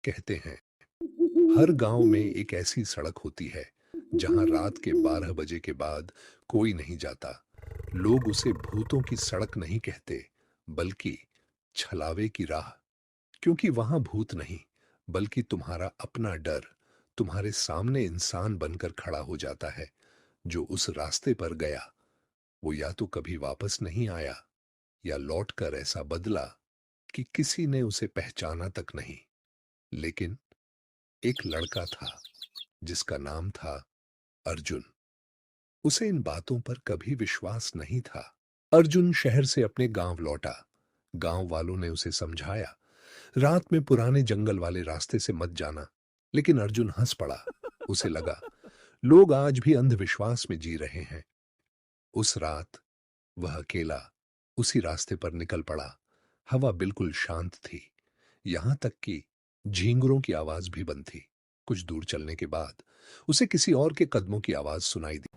कहते हैं हर गांव में एक ऐसी सड़क होती है जहां रात के 12 बजे के बाद कोई नहीं जाता। लोग उसे भूतों की सड़क नहीं कहते, बल्कि छलावे की राह। क्योंकि वहां भूत नहीं, बल्कि तुम्हारा अपना डर तुम्हारे सामने इंसान बनकर खड़ा हो जाता है। जो उस रास्ते पर गया वो या तो कभी वापस नहीं आया, या लौटकर ऐसा बदला कि किसी ने उसे पहचाना तक नहीं। लेकिन एक लड़का था जिसका नाम था अर्जुन। उसे इन बातों पर कभी विश्वास नहीं था। अर्जुन शहर से अपने गांव लौटा। गांव वालों ने उसे समझाया, रात में पुराने जंगल वाले रास्ते से मत जाना। लेकिन अर्जुन हंस पड़ा। उसे लगा लोग आज भी अंधविश्वास में जी रहे हैं। उस रात वह अकेला उसी रास्ते पर निकल पड़ा। हवा बिल्कुल शांत थी, यहां तक कि झींगुरों की आवाज भी बंद थी। कुछ दूर चलने के बाद उसे किसी और के कदमों की आवाज सुनाई दी।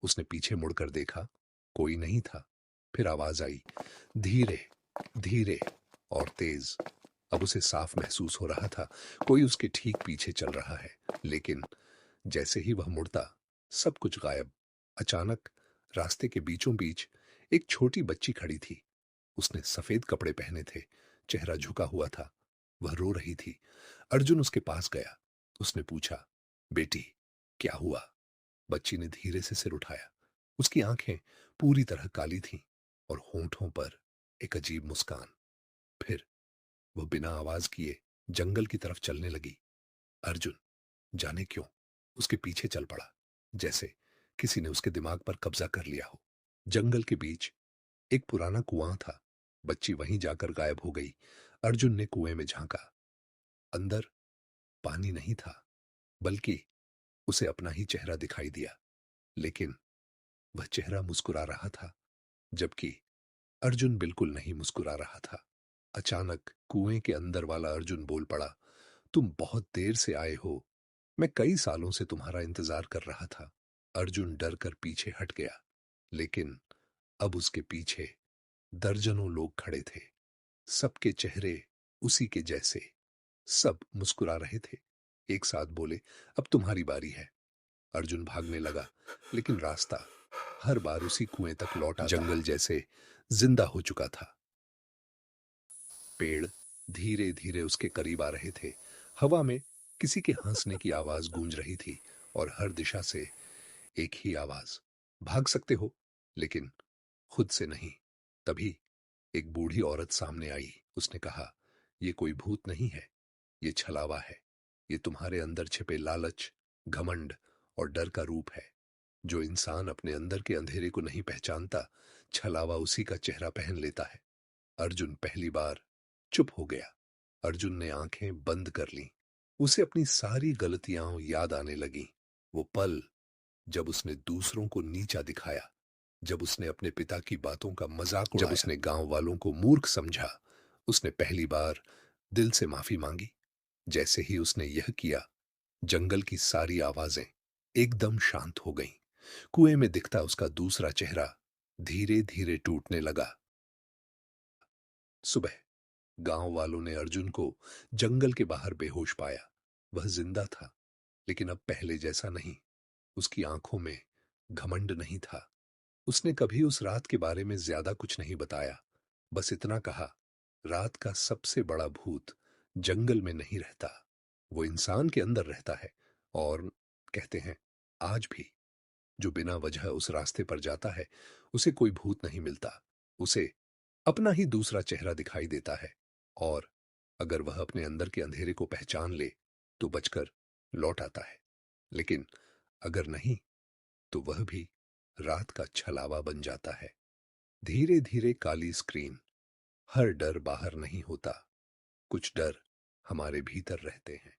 उसने पीछे मुड़कर देखा, कोई नहीं था। फिर आवाज आई, धीरे धीरे और तेज। अब उसे साफ महसूस हो रहा था कोई उसके ठीक पीछे चल रहा है। लेकिन जैसे ही वह मुड़ता, सब कुछ गायब। अचानक रास्ते के बीचों बीच एक छोटी बच्ची खड़ी थी। उसने सफेद कपड़े पहने थे, चेहरा झुका हुआ था। वह रो रही थी। अर्जुन उसके पास गया। उसने पूछा, बेटी, क्या हुआ? बच्ची ने धीरे से सिर उठाया। उसकी आंखें पूरी तरह काली थीं और होंठों पर एक अजीब मुस्कान। फिर वह बिना आवाज किए जंगल की तरफ चलने लगी। अर्जुन जाने क्यों उसके पीछे चल पड़ा, जैसे किसी ने उसके दिमाग पर कब्जा कर लिया हो। जंगल के बीच एक पुराना कुआं था। बच्ची वहीं जाकर गायब हो गई। अर्जुन ने कुएं में झांका। अंदर पानी नहीं था, बल्कि उसे अपना ही चेहरा दिखाई दिया। लेकिन वह चेहरा मुस्कुरा रहा था, जबकि अर्जुन बिल्कुल नहीं मुस्कुरा रहा था। अचानक कुएं के अंदर वाला अर्जुन बोल पड़ा, तुम बहुत देर से आए हो। मैं कई सालों से तुम्हारा इंतजार कर रहा था। अर्जुन डर कर पीछे हट गया। लेकिन अब उसके पीछे दर्जनों लोग खड़े थे। सबके चेहरे उसी के जैसे। सब मुस्कुरा रहे थे। एक साथ बोले, अब तुम्हारी बारी है। अर्जुन भागने लगा, लेकिन रास्ता हर बार उसी कुएं तक लौटा। जंगल जैसे जिंदा हो चुका था। पेड़ धीरे धीरे उसके करीब आ रहे थे। हवा में किसी के हंसने की आवाज गूंज रही थी, और हर दिशा से एक ही आवाज, भाग सकते हो, लेकिन खुद से नहीं। तभी एक बूढ़ी औरत सामने आई। उसने कहा, ये कोई भूत नहीं है, ये छलावा है। ये तुम्हारे अंदर छिपे लालच, घमंड और डर का रूप है। जो इंसान अपने अंदर के अंधेरे को नहीं पहचानता, छलावा उसी का चेहरा पहन लेता है। अर्जुन पहली बार चुप हो गया। अर्जुन ने आंखें बंद कर लीं। उसे अपनी सारी गलतियां याद आने लगीं। वो पल जब उसने दूसरों को नीचा दिखाया, जब उसने अपने पिता की बातों का मजाक उड़ाया, जब उसने गांव वालों को मूर्ख समझा। उसने पहली बार दिल से माफी मांगी। जैसे ही उसने यह किया, जंगल की सारी आवाजें एकदम शांत हो गईं। कुएं में दिखता उसका दूसरा चेहरा धीरे धीरे टूटने लगा। सुबह गांव वालों ने अर्जुन को जंगल के बाहर बेहोश पाया। वह जिंदा था, लेकिन अब पहले जैसा नहीं। उसकी आंखों में घमंड नहीं था। उसने कभी उस रात के बारे में ज्यादा कुछ नहीं बताया। बस इतना कहा, रात का सबसे बड़ा भूत जंगल में नहीं रहता, वो इंसान के अंदर रहता है। और कहते हैं, आज भी जो बिना वजह उस रास्ते पर जाता है, उसे कोई भूत नहीं मिलता। उसे अपना ही दूसरा चेहरा दिखाई देता है। और अगर वह अपने अंदर के अंधेरे को पहचान ले, तो बचकर लौट आता है। लेकिन अगर नहीं, तो वह भी रात का छलावा बन जाता है। धीरे धीरे काली स्क्रीन। हर डर बाहर नहीं होता, कुछ डर हमारे भीतर रहते हैं।